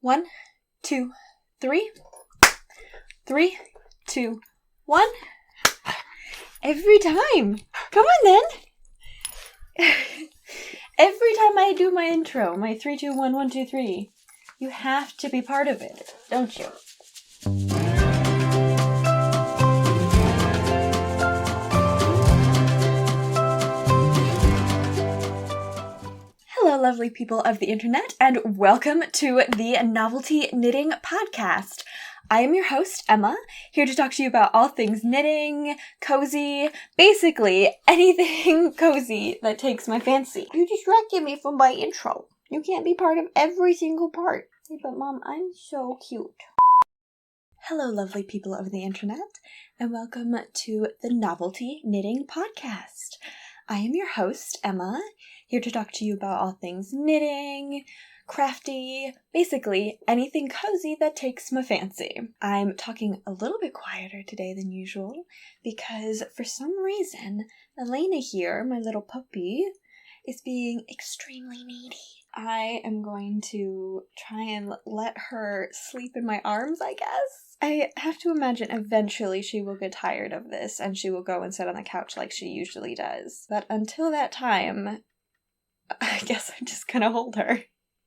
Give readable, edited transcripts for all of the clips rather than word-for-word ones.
1, 2, 3. 3, 2, 1. Every time. Come on then. Every time I do my intro, my 3, 2, 1, 1, 2, 3, you have to be part of it, don't you? Hello, lovely people of the internet, and welcome to the NovelTea Knitting Podcast. I am your host, Emma, here to talk to you about all things knitting, cozy, basically anything cozy that takes my fancy. You distracted me from my intro. You can't be part of every single part. Hey, but Mom, I'm so cute. Hello, lovely people of the internet, and welcome to the NovelTea Knitting Podcast. I am your host, Emma, here to talk to you about all things knitting, crafty, basically anything cozy that takes my fancy. I'm talking a little bit quieter today than usual because for some reason, Elena here, my little puppy, is being extremely needy. I am going to try and let her sleep in my arms, I guess. I have to imagine eventually she will get tired of this and she will go and sit on the couch like she usually does. But until that time, I guess I'm just gonna hold her.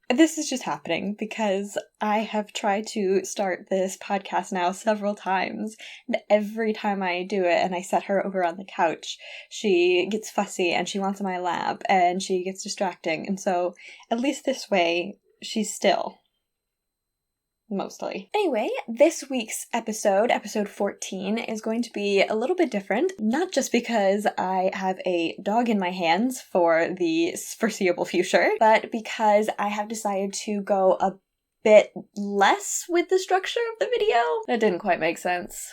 This is just happening because I have tried to start this podcast now several times, and every time I do it and I set her over on the couch, she gets fussy and she wants my lap and she gets distracting, and so at least this way, she's still. Mostly. Anyway, this week's episode 14, is going to be a little bit different, not just because I have a dog in my hands for the foreseeable future, but because I have decided to go a bit less with the structure of the video. That didn't quite make sense.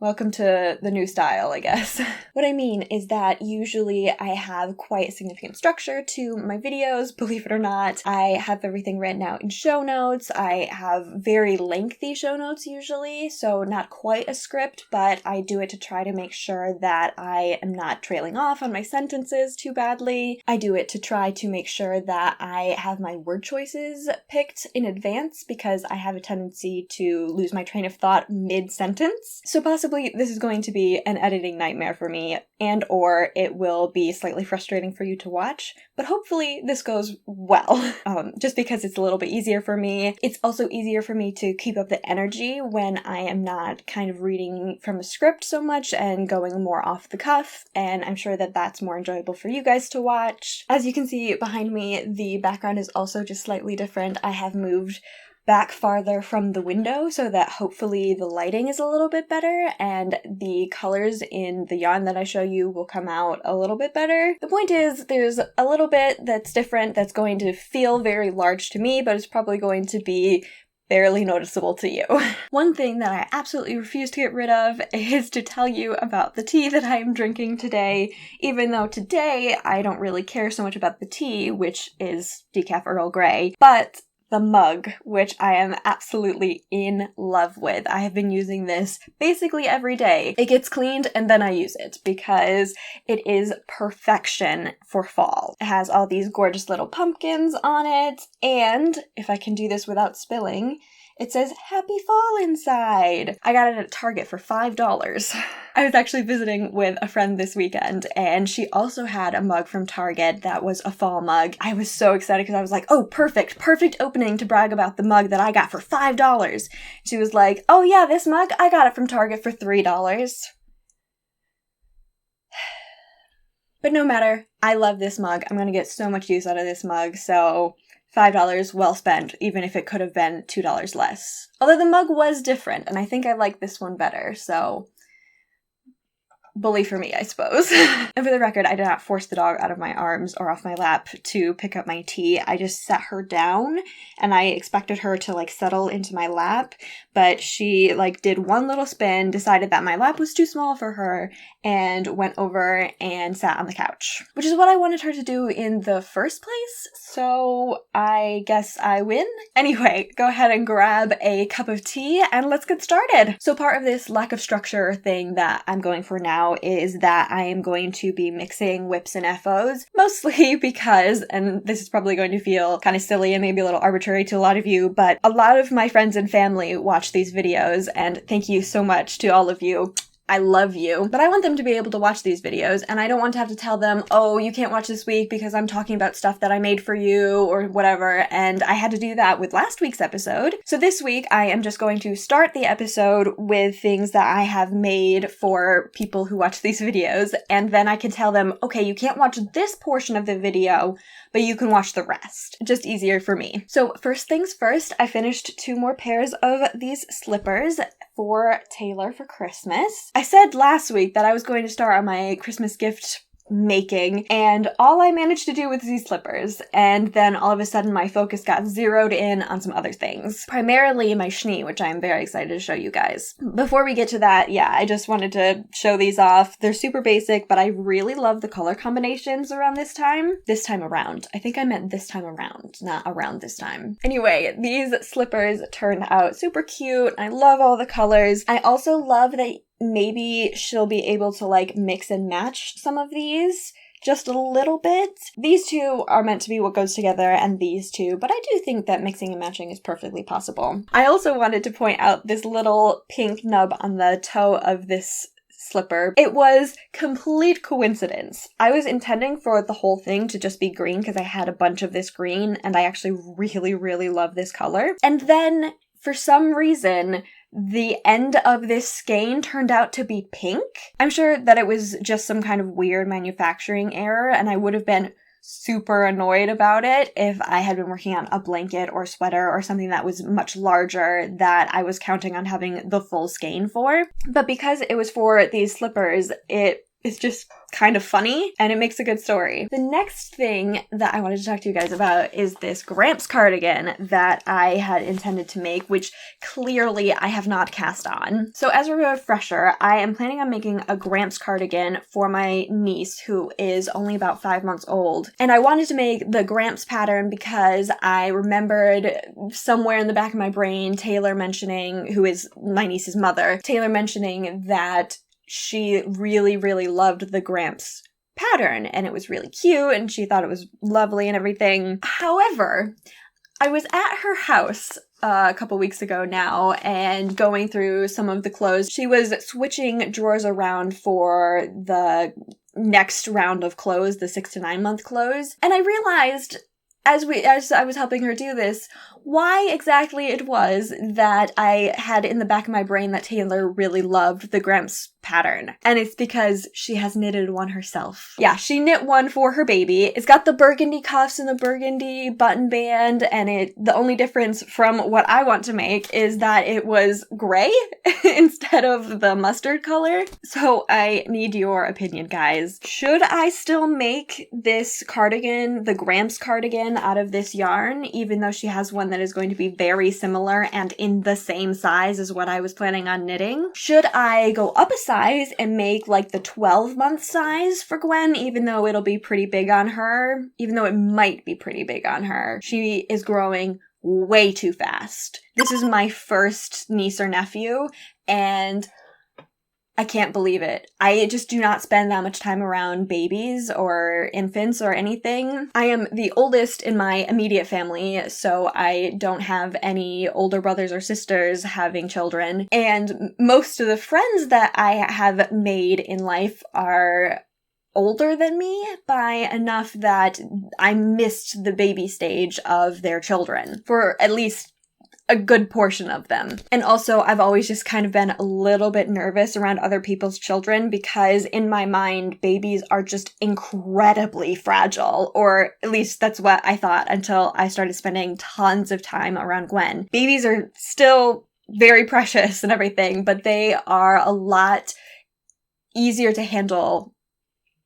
Welcome to the new style, I guess. What I mean is that usually I have quite a significant structure to my videos, believe it or not. I have everything written out in show notes. I have very lengthy show notes usually, so not quite a script, but I do it to try to make sure that I am not trailing off on my sentences too badly. I do it to try to make sure that I have my word choices picked in advance because I have a tendency to lose my train of thought mid-sentence. So possibly this is going to be an editing nightmare for me, and or it will be slightly frustrating for you to watch, but hopefully this goes well. Just because it's a little bit easier for me. It's also easier for me to keep up the energy when I am not kind of reading from a script so much and going more off the cuff, and I'm sure that that's more enjoyable for you guys to watch. As you can see behind me, the background is also just slightly different. I have moved back farther from the window so that hopefully the lighting is a little bit better and the colors in the yarn that I show you will come out a little bit better. The point is there's a little bit that's different that's going to feel very large to me, but it's probably going to be barely noticeable to you. One thing that I absolutely refuse to get rid of is to tell you about the tea that I am drinking today, even though today I don't really care so much about the tea, which is decaf Earl Grey, but the mug, which I am absolutely in love with. I have been using this basically every day. It gets cleaned and then I use it because it is perfection for fall. It has all these gorgeous little pumpkins on it, and if I can do this without spilling, it says Happy Fall inside. I got it at Target for $5. I was actually visiting with a friend this weekend, and she also had a mug from Target that was a fall mug. I was so excited because I was like, oh, perfect opening to brag about the mug that I got for $5. She was like, oh yeah, this mug, I got it from Target for $3. But no matter, I love this mug. I'm gonna get so much use out of this mug, so $5 well spent, even if it could have been $2 less. Although the mug was different, and I think I like this one better, so bully for me, I suppose. And for the record, I did not force the dog out of my arms or off my lap to pick up my tea. I just set her down, and I expected her to, settle into my lap, but she, did one little spin, decided that my lap was too small for her, and went over and sat on the couch. Which is what I wanted her to do in the first place, so I guess I win. Anyway, go ahead and grab a cup of tea, and let's get started. So part of this lack of structure thing that I'm going for now now is that I am going to be mixing whips and FOs, mostly because, and this is probably going to feel kind of silly and maybe a little arbitrary to a lot of you, but a lot of my friends and family watch these videos, and thank you so much to all of you. I love you, but I want them to be able to watch these videos, and I don't want to have to tell them, oh, you can't watch this week because I'm talking about stuff that I made for you or whatever, and I had to do that with last week's episode. So this week, I am just going to start the episode with things that I have made for people who watch these videos, and then I can tell them, okay, you can't watch this portion of the video, but you can watch the rest. Just easier for me. So first things first, I finished 2 more pairs of these slippers for Taylor for Christmas. I said last week that I was going to start on my Christmas gift making, and all I managed to do was these slippers, and then all of a sudden my focus got zeroed in on some other things, primarily my Schnee, which I'm very excited to show you guys. Before we get to that, I just wanted to show these off. They're super basic, but I really love the color combinations around this time around. I think I meant this time around, not around this time. Anyway, these slippers turned out super cute. I love all the colors. I also love that maybe she'll be able to like mix and match some of these just a little bit. These 2 are meant to be what goes together, and these 2, but I do think that mixing and matching is perfectly possible. I also wanted to point out this little pink nub on the toe of this slipper. It was complete coincidence. I was intending for the whole thing to just be green because I had a bunch of this green, and I actually really, really love this color. And then, for some reason, the end of this skein turned out to be pink. I'm sure that it was just some kind of weird manufacturing error, and I would have been super annoyed about it if I had been working on a blanket or sweater or something that was much larger that I was counting on having the full skein for. But because it was for these slippers, it's just kind of funny, and it makes a good story. The next thing that I wanted to talk to you guys about is this Gramps cardigan that I had intended to make, which clearly I have not cast on. So as a refresher, I am planning on making a Gramps cardigan for my niece, who is only about 5 months old. And I wanted to make the Gramps pattern because I remembered somewhere in the back of my brain Taylor mentioning, who is my niece's mother, Taylor mentioning that she really, really loved the Gramps pattern, and it was really cute, and she thought it was lovely and everything. However, I was at her house a couple weeks ago now, and going through some of the clothes. She was switching drawers around for the next round of clothes, the 6 to 9 month clothes, and I realized as I was helping her do this, why exactly it was that I had in the back of my brain that Taylor really loved the Gramps pattern. And it's because she has knitted one herself. Yeah, she knit one for her baby. It's got the burgundy cuffs and the burgundy button band, and the only difference from what I want to make is that it was gray instead of the mustard color. So I need your opinion, guys. Should I still make this cardigan, the Gramps cardigan, out of this yarn, even though she has one that is going to be very similar and in the same size as what I was planning on knitting? Should I go up a size and make like the 12-month size for Gwen, even though it'll be pretty big on her? Even though it might be pretty big on her. She is growing way too fast. This is my first niece or nephew, and I can't believe it. I just do not spend that much time around babies or infants or anything. I am the oldest in my immediate family, so I don't have any older brothers or sisters having children. And most of the friends that I have made in life are older than me by enough that I missed the baby stage of their children for at least a good portion of them. And also, I've always just kind of been a little bit nervous around other people's children because in my mind, babies are just incredibly fragile, or at least that's what I thought until I started spending tons of time around Gwen. Babies are still very precious and everything, but they are a lot easier to handle,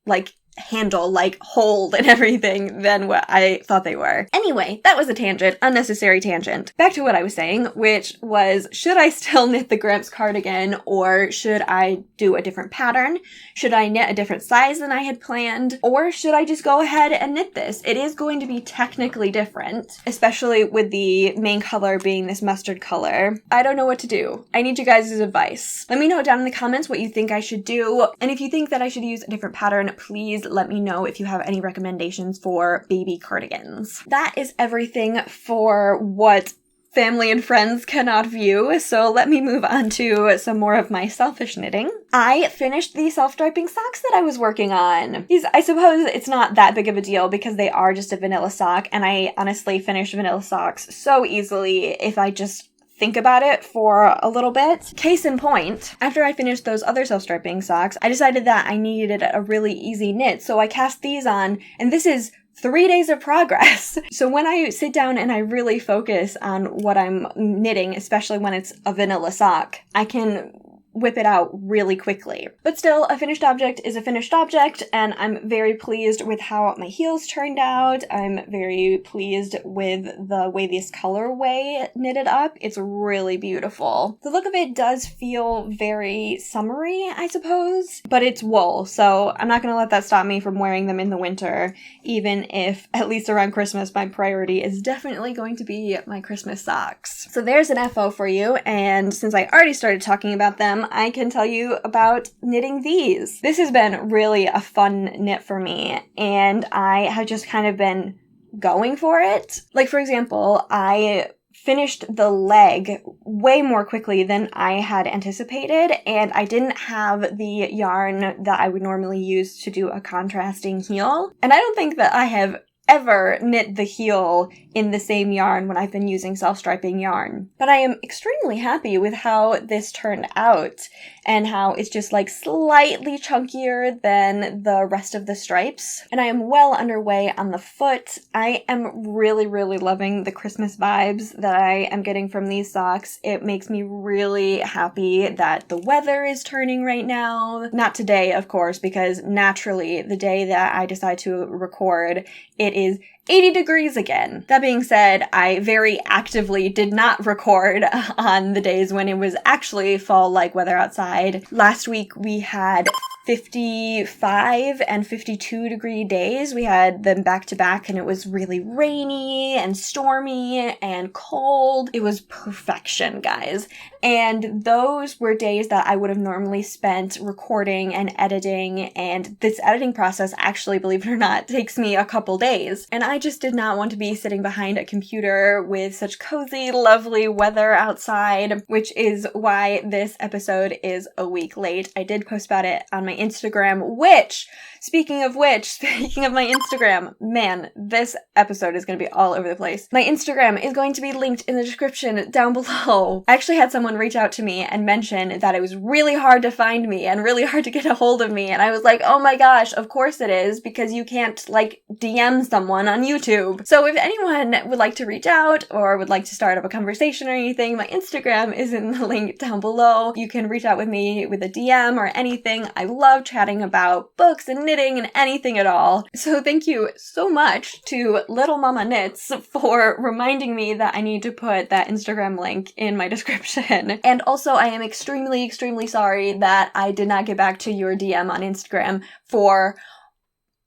like, handle, like hold and everything than what I thought they were. Anyway, that was a tangent, unnecessary tangent. Back to what I was saying, which was, should I still knit the Gramps cardigan or should I do a different pattern? Should I knit a different size than I had planned? Or should I just go ahead and knit this? It is going to be technically different, especially with the main color being this mustard color. I don't know what to do. I need you guys' advice. Let me know down in the comments what you think I should do. And if you think that I should use a different pattern, please let me know if you have any recommendations for baby cardigans. That is everything for what family and friends cannot view, so let me move on to some more of my selfish knitting. I finished the self-striping socks that I was working on. These, I suppose it's not that big of a deal because they are just a vanilla sock, and I honestly finish vanilla socks so easily if I just think about it for a little bit. Case in point, after I finished those other self-striping socks, I decided that I needed a really easy knit, so I cast these on, and this is 3 days of progress. So when I sit down and I really focus on what I'm knitting, especially when it's a vanilla sock, I can whip it out really quickly. But still, a finished object is a finished object, and I'm very pleased with how my heels turned out. I'm very pleased with the way this colorway knitted up. It's really beautiful. The look of it does feel very summery, I suppose, but it's wool, so I'm not gonna let that stop me from wearing them in the winter, even if, at least around Christmas, my priority is definitely going to be my Christmas socks. So there's an FO for you, and since I already started talking about them, I can tell you about knitting these. This has been really a fun knit for me, and I have just kind of been going for it. Like, for example, I finished the leg way more quickly than I had anticipated, and I didn't have the yarn that I would normally use to do a contrasting heel. And I don't think that I have ever knit the heel in the same yarn when I've been using self-striping yarn. But I am extremely happy with how this turned out and how it's just like slightly chunkier than the rest of the stripes. And I am well underway on the foot. I am really, really loving the Christmas vibes that I am getting from these socks. It makes me really happy that the weather is turning right now. Not today, of course, because naturally the day that I decide to record, it is 80 degrees again. That being said, I very actively did not record on the days when it was actually fall-like weather outside. Last week we had 55 and 52 degree days. We had them back to back, and it was really rainy and stormy and cold. It was perfection, guys. And those were days that I would have normally spent recording and editing, and this editing process actually, believe it or not, takes me a couple days. And I just did not want to be sitting behind a computer with such cozy, lovely weather outside, which is why this episode is a week late. I did post about it on my Instagram, which, speaking of my Instagram, man, this episode is going to be all over the place. My Instagram is going to be linked in the description down below. I actually had someone reach out to me and mention that it was really hard to find me and really hard to get a hold of me, and I was like, oh my gosh, of course it is, because you can't, like, DM someone on YouTube. So if anyone would like to reach out or would like to start up a conversation or anything, my Instagram is in the link down below. You can reach out with me with a DM or anything. I love chatting about books and knitting and anything at all. So thank you so much to Little Mama Knits for reminding me that I need to put that Instagram link in my description. And also, I am extremely, extremely sorry that I did not get back to your DM on Instagram for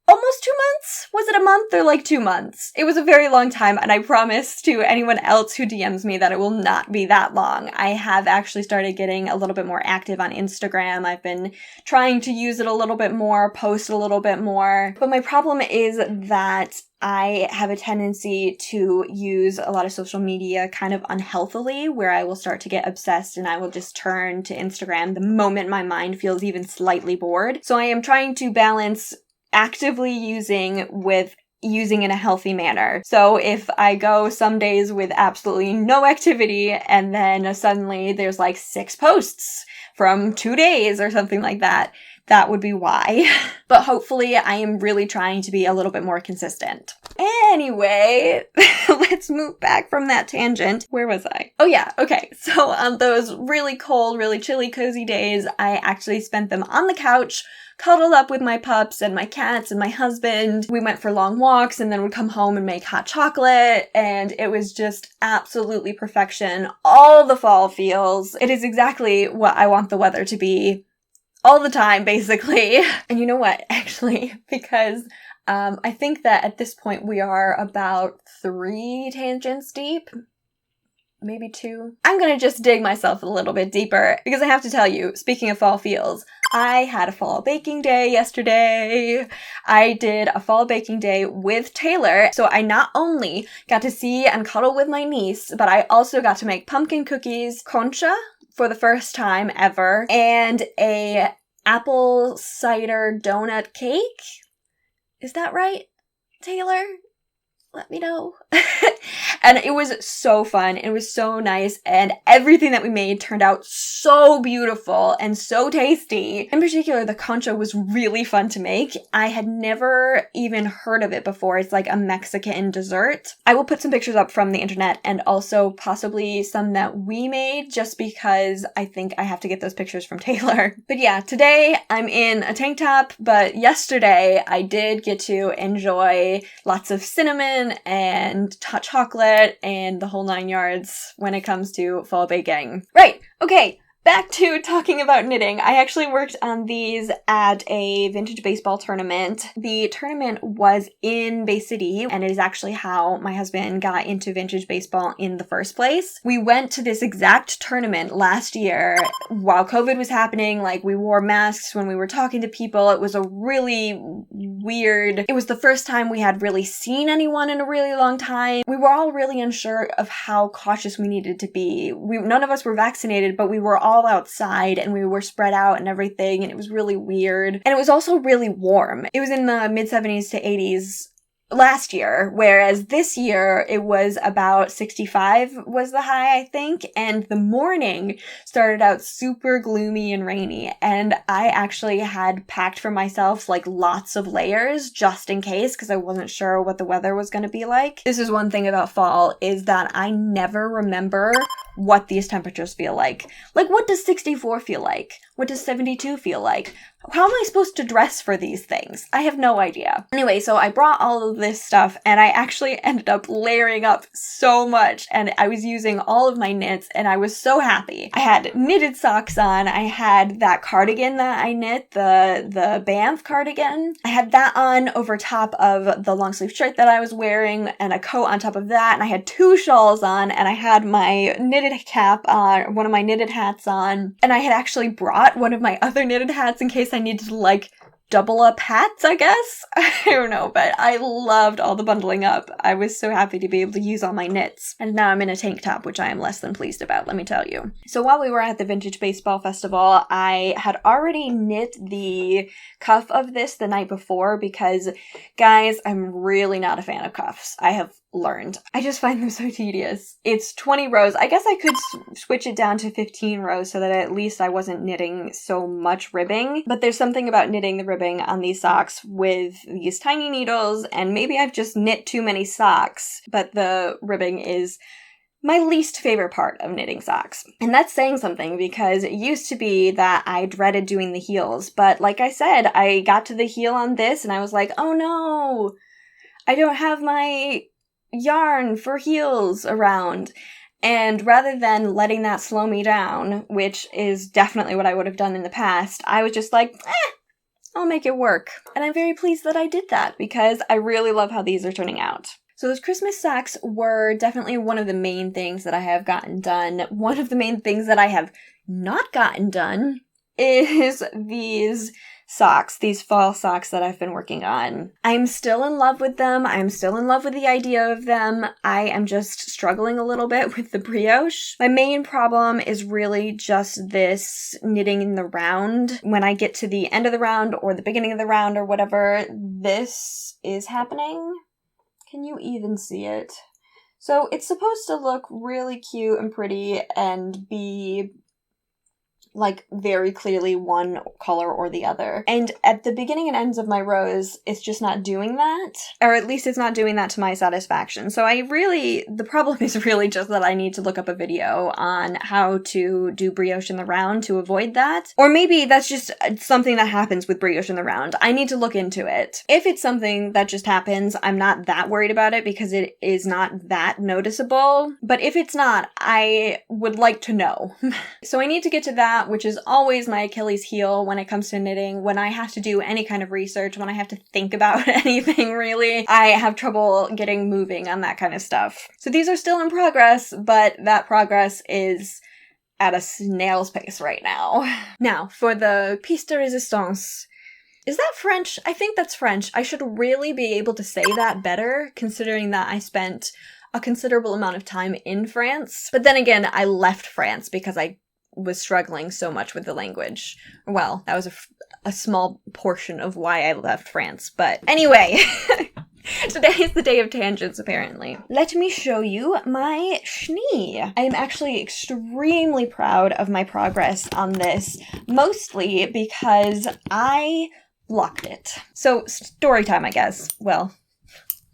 almost 2 months? Was it a month or like 2 months? It was a very long time, and I promise to anyone else who DMs me that it will not be that long. I have actually started getting a little bit more active on Instagram. I've been trying to use it a little bit more, post a little bit more. But my problem is that I have a tendency to use a lot of social media kind of unhealthily, where I will start to get obsessed and I will just turn to Instagram the moment my mind feels even slightly bored. So I am trying to balance actively using in a healthy manner. So if I go some days with absolutely no activity and then suddenly there's like 6 posts from 2 days or something like that, that would be why. But hopefully I am really trying to be a little bit more consistent. Anyway, let's move back from that tangent. Where was I? Oh yeah, okay. So on those really cold, really chilly, cozy days, I actually spent them on the couch, cuddled up with my pups and my cats and my husband. We went for long walks and then would come home and make hot chocolate, and it was just absolutely perfection. All the fall feels. It is exactly what I want the weather to be all the time, basically. And you know what, actually, because I think that at this point we are about 3 tangents deep. Maybe 2. I'm gonna just dig myself a little bit deeper because I have to tell you, speaking of fall feels, I had a fall baking day yesterday. I did a fall baking day with Taylor, so I not only got to see and cuddle with my niece, but I also got to make pumpkin cookies, concha, for the first time ever, and a apple cider donut cake. Is that right, Taylor? Let me know. And it was so fun. It was so nice. And everything that we made turned out so beautiful and so tasty. In particular, the concha was really fun to make. I had never even heard of it before. It's like a Mexican dessert. I will put some pictures up from the internet and also possibly some that we made just because I think I have to get those pictures from Taylor. But yeah, today I'm in a tank top, but yesterday I did get to enjoy lots of cinnamon and hot chocolate and the whole 9 yards when it comes to fall baking. Right, okay, back to talking about knitting. I actually worked on these at a vintage baseball tournament. The tournament was in Bay City, and it is actually how my husband got into vintage baseball in the first place. We went to this exact tournament last year while COVID was happening. Like, we wore masks when we were talking to people. It was a really weird. It was the first time we had really seen anyone in a really long time. We were all really unsure of how cautious we needed to be. None of us were vaccinated, but we were all outside and we were spread out and everything, and it was really weird. And it was also really warm. It was in the mid-70s to 80s last year, whereas this year it was about 65 was the high, I think, and the morning started out super gloomy and rainy, and I actually had packed for myself like lots of layers just in case because I wasn't sure what the weather was going to be like. This is one thing about fall, is that I never remember what these temperatures feel like. Like, what does 64 feel like? What does 72 feel like? How am I supposed to dress for these things? I have no idea. Anyway, so I brought all of this stuff and I actually ended up layering up so much, and I was using all of my knits and I was so happy. I had knitted socks on. I had that cardigan that I knit, the Banff cardigan. I had that on over top of the long sleeve shirt that I was wearing and a coat on top of that, and I had 2 shawls on, and I had my knitted cap on, one of my knitted hats on, and I had actually brought one of my other knitted hats in case I needed to like double up hats, I guess. I don't know, but I loved all the bundling up. I was so happy to be able to use all my knits. And now I'm in a tank top, which I am less than pleased about, let me tell you. So while we were at the Vintage Baseball Festival, I had already knit the cuff of this the night before because, guys, I'm really not a fan of cuffs. I have learned. I just find them so tedious. It's 20 rows. I guess I could switch it down to 15 rows so that at least I wasn't knitting so much ribbing, but there's something about knitting the ribbing on these socks with these tiny needles, and maybe I've just knit too many socks, but the ribbing is my least favorite part of knitting socks. And that's saying something because it used to be that I dreaded doing the heels, but like I said, I got to the heel on this and I was like, oh no, I don't have my yarn for heels around. And rather than letting that slow me down, which is definitely what I would have done in the past, I was just like, I'll make it work. And I'm very pleased that I did that because I really love how these are turning out. So those Christmas socks were definitely one of the main things that I have gotten done. One of the main things that I have not gotten done is these socks, these fall socks that I've been working on. I'm still in love with them. I'm still in love with the idea of them. I am just struggling a little bit with the brioche. My main problem is really just this knitting in the round. When I get to the end of the round or the beginning of the round or whatever, this is happening. Can you even see it? So it's supposed to look really cute and pretty and be like very clearly one color or the other. And at the beginning and ends of my rows, it's just not doing that, or at least it's not doing that to my satisfaction. So the problem is really just that I need to look up a video on how to do brioche in the round to avoid that. Or maybe that's just something that happens with brioche in the round. I need to look into it. If it's something that just happens, I'm not that worried about it because it is not that noticeable. But if it's not, I would like to know. So I need to get to that, which is always my Achilles heel when it comes to knitting. When I have to do any kind of research, when I have to think about anything really, I have trouble getting moving on that kind of stuff. So these are still in progress, but that progress is at a snail's pace right now. Now, for the pièce de résistance. Is that French? I think that's French. I should really be able to say that better, considering that I spent a considerable amount of time in France. But then again, I left France because I was struggling so much with the language. Well, that was a small portion of why I left France. But anyway, today is the day of tangents, apparently. Let me show you my Schnee. I am actually extremely proud of my progress on this, mostly because I blocked it. So, story time, I guess. Well,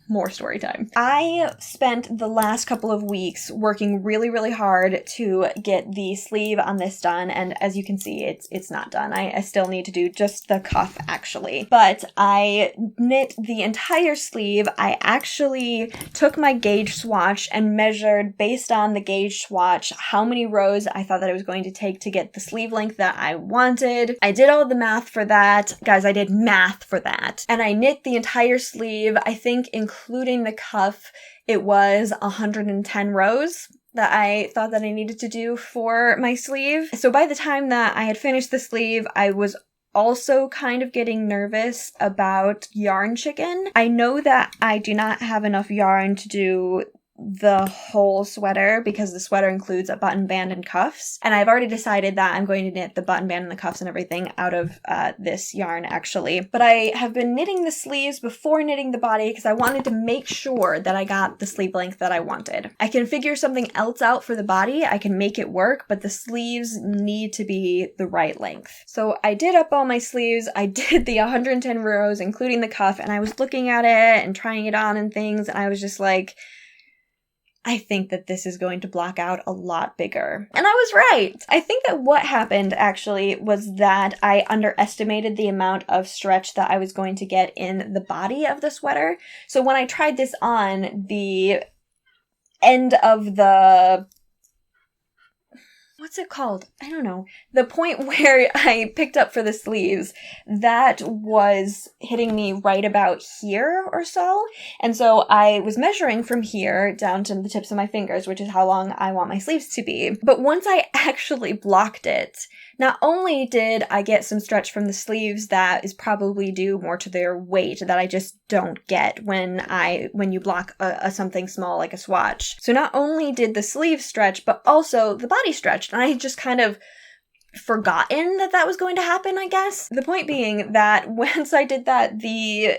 more story time. I spent the last couple of weeks working really, really hard to get the sleeve on this done, and as you can see, it's not done. I still need to do just the cuff, actually. But I knit the entire sleeve. I actually took my gauge swatch and measured, based on the gauge swatch, how many rows I thought that it was going to take to get the sleeve length that I wanted. I did all the math for that. Guys, I did math for that. And I knit the entire sleeve, I think including the cuff, it was 110 rows that I thought that I needed to do for my sleeve. So by the time that I had finished the sleeve, I was also kind of getting nervous about yarn chicken. I know that I do not have enough yarn to do the whole sweater because the sweater includes a button band and cuffs, and I've already decided that I'm going to knit the button band and the cuffs and everything out of this yarn, actually. But I have been knitting the sleeves before knitting the body because I wanted to make sure that I got the sleeve length that I wanted. I can figure something else out for the body, I can make it work, but the sleeves need to be the right length. So I did up all my sleeves, I did the 110 rows including the cuff, and I was looking at it and trying it on and things, and I was just like, I think that this is going to block out a lot bigger. And I was right. I think that what happened actually was that I underestimated the amount of stretch that I was going to get in the body of the sweater. So when I tried this on, the end of the... what's it called? I don't know. The point where I picked up for the sleeves, that was hitting me right about here or so. And so I was measuring from here down to the tips of my fingers, which is how long I want my sleeves to be. But once I actually blocked it, not only did I get some stretch from the sleeves that is probably due more to their weight that I just don't get when you block something small like a swatch. So not only did the sleeve stretch, but also the body stretched. And I had just kind of forgotten that that was going to happen, I guess. The point being that once I did that, the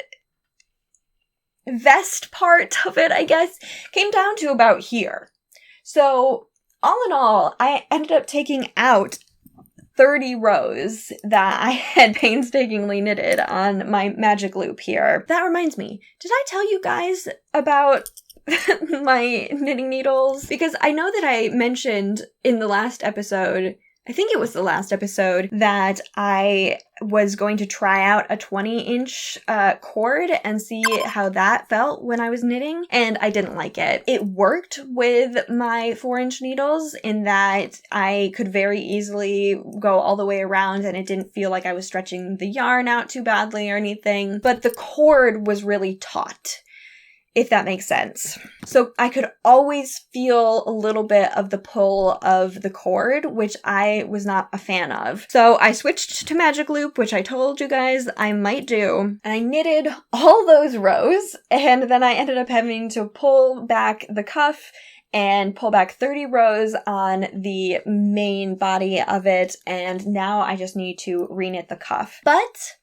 vest part of it, I guess, came down to about here. So all in all, I ended up taking out 30 rows that I had painstakingly knitted on my magic loop here. That reminds me, did I tell you guys about my knitting needles? Because I know that I mentioned in the last episode, I think it was the last episode, that I was going to try out a 20-inch cord and see how that felt when I was knitting, and I didn't like it. It worked with my 4-inch needles in that I could very easily go all the way around and it didn't feel like I was stretching the yarn out too badly or anything, but the cord was really taut, if that makes sense. So I could always feel a little bit of the pull of the cord, which I was not a fan of. So I switched to magic loop, which I told you guys I might do, and I knitted all those rows, and then I ended up having to pull back the cuff and pull back 30 rows on the main body of it, and now I just need to reknit the cuff. But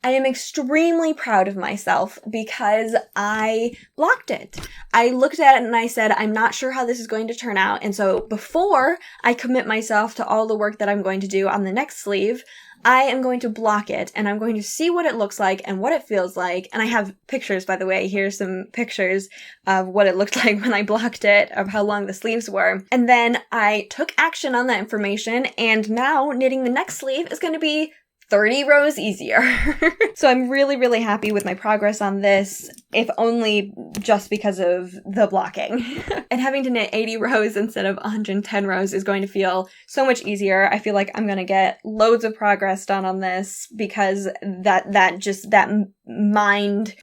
I am extremely proud of myself because I blocked it. I looked at it and I said, I'm not sure how this is going to turn out. And so before I commit myself to all the work that I'm going to do on the next sleeve, I am going to block it and I'm going to see what it looks like and what it feels like. And I have pictures, by the way. Here's some pictures of what it looked like when I blocked it, of how long the sleeves were. And then I took action on that information, and now knitting the next sleeve is going to be 30 rows easier. So I'm really, really happy with my progress on this, if only just because of the blocking. And having to knit 80 rows instead of 110 rows is going to feel so much easier. I feel like I'm going to get loads of progress done on this because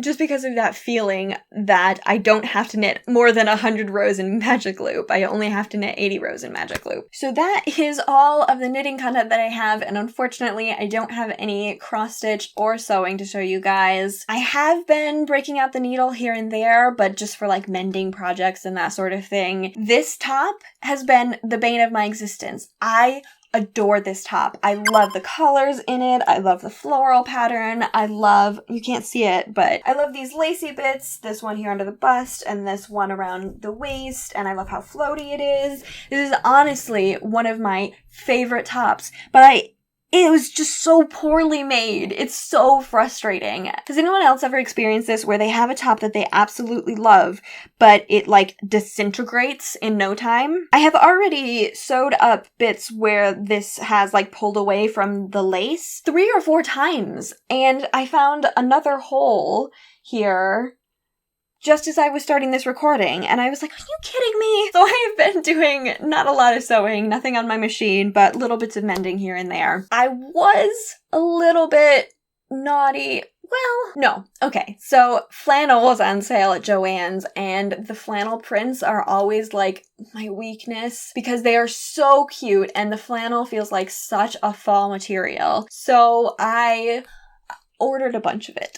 just because of that feeling that I don't have to knit more than 100 rows in Magic Loop. I only have to knit 80 rows in Magic Loop. So that is all of the knitting content that I have, and unfortunately I don't have any cross stitch or sewing to show you guys. I have been breaking out the needle here and there, but just for like mending projects and that sort of thing. This top has been the bane of my existence. I adore this top. I love the colors in it. I love the floral pattern. You can't see it, but I love these lacy bits, this one here under the bust and this one around the waist, and I love how floaty it is. This is honestly one of my favorite tops, but it was just so poorly made. It's so frustrating. Has anyone else ever experienced this where they have a top that they absolutely love, but it like disintegrates in no time? I have already sewed up bits where this has like pulled away from the lace 3 or 4 times, and I found another hole here just as I was starting this recording, and I was like, are you kidding me? So I have been doing not a lot of sewing, nothing on my machine, but little bits of mending here and there. I was a little bit naughty. Well, no. Okay, so flannel was on sale at Joann's, and the flannel prints are always like my weakness because they are so cute, and the flannel feels like such a fall material. So I ordered a bunch of it.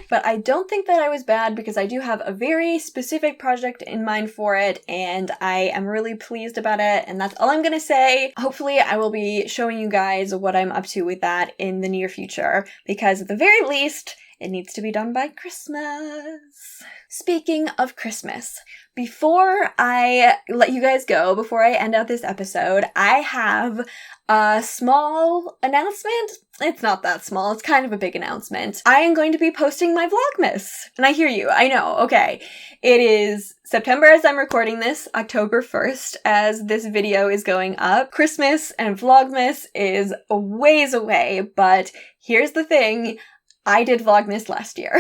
But I don't think that I was bad because I do have a very specific project in mind for it, and I am really pleased about it, and that's all I'm gonna say. Hopefully I will be showing you guys what I'm up to with that in the near future, because at the very least, it needs to be done by Christmas. Speaking of Christmas, before I let you guys go, before I end out this episode, I have a small announcement. It's not that small, it's kind of a big announcement. I am going to be posting my Vlogmas. And I hear you, I know, okay. It is September as I'm recording this, October 1st as this video is going up. Christmas and Vlogmas is a ways away, but here's the thing. I did Vlogmas last year.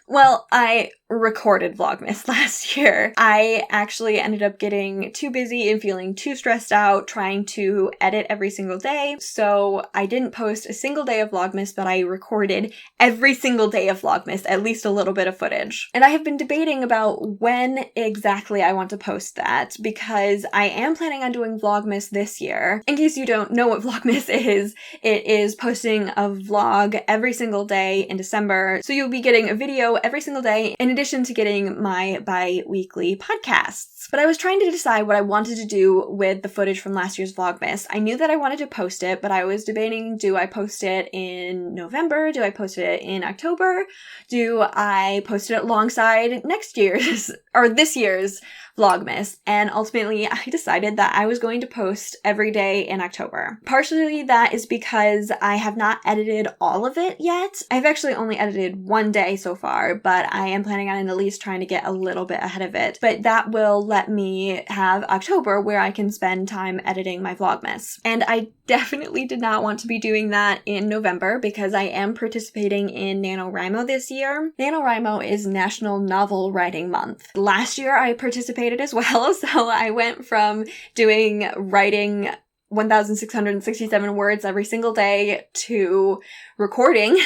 Well, I recorded Vlogmas last year. I actually ended up getting too busy and feeling too stressed out trying to edit every single day. So I didn't post a single day of Vlogmas, but I recorded every single day of Vlogmas, at least a little bit of footage. And I have been debating about when exactly I want to post that, because I am planning on doing Vlogmas this year. In case you don't know what Vlogmas is, it is posting a vlog every single day in December. So you'll be getting a video every single day in addition to getting my bi-weekly podcasts. But I was trying to decide what I wanted to do with the footage from last year's Vlogmas. I knew that I wanted to post it, but I was debating, do I post it in November? Do I post it in October? Do I post it alongside next year's or this year's Vlogmas? And ultimately I decided that I was going to post every day in October. Partially that is because I have not edited all of it yet. I've actually only edited one day so far, but I am planning on at least trying to get a little bit ahead of it. But that will let me have October where I can spend time editing my Vlogmas. And I definitely did not want to be doing that in November because I am participating in NaNoWriMo this year. NaNoWriMo is National Novel Writing Month. Last year I participated as well, so I went from writing 1,667 words every single day to recording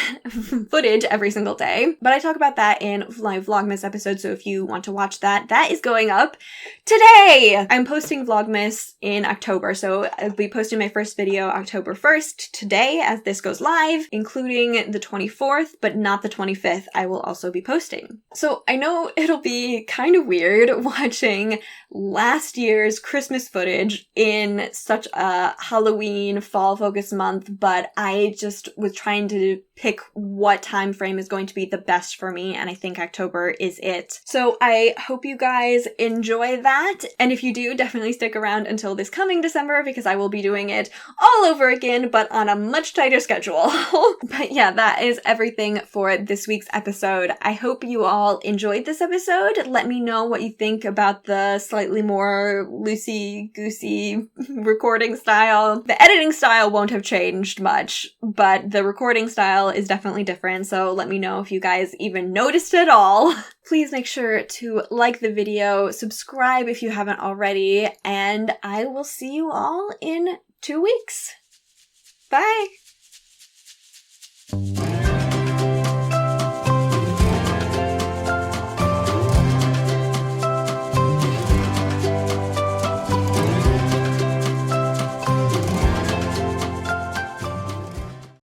footage every single day. But I talk about that in my Vlogmas episode, so if you want to watch that, that is going up today! I'm posting Vlogmas in October, so I'll be posting my first video October 1st, today, as this goes live, including the 24th, but not the 25th, I will also be posting. So I know it'll be kind of weird watching last year's Christmas footage in such a Halloween fall focused month, but I just was trying to pick what time frame is going to be the best for me, and I think October is it. So I hope you guys enjoy that, and if you do, definitely stick around until this coming December because I will be doing it all over again, but on a much tighter schedule. But yeah, that is everything for this week's episode. I hope you all enjoyed this episode. Let me know what you think about the slightly more loosey-goosey recording style. The editing style won't have changed much, but the recording style is definitely different, so let me know if you guys even noticed at all. Please make sure to like the video, subscribe if you haven't already, and I will see you all in 2 weeks. Bye!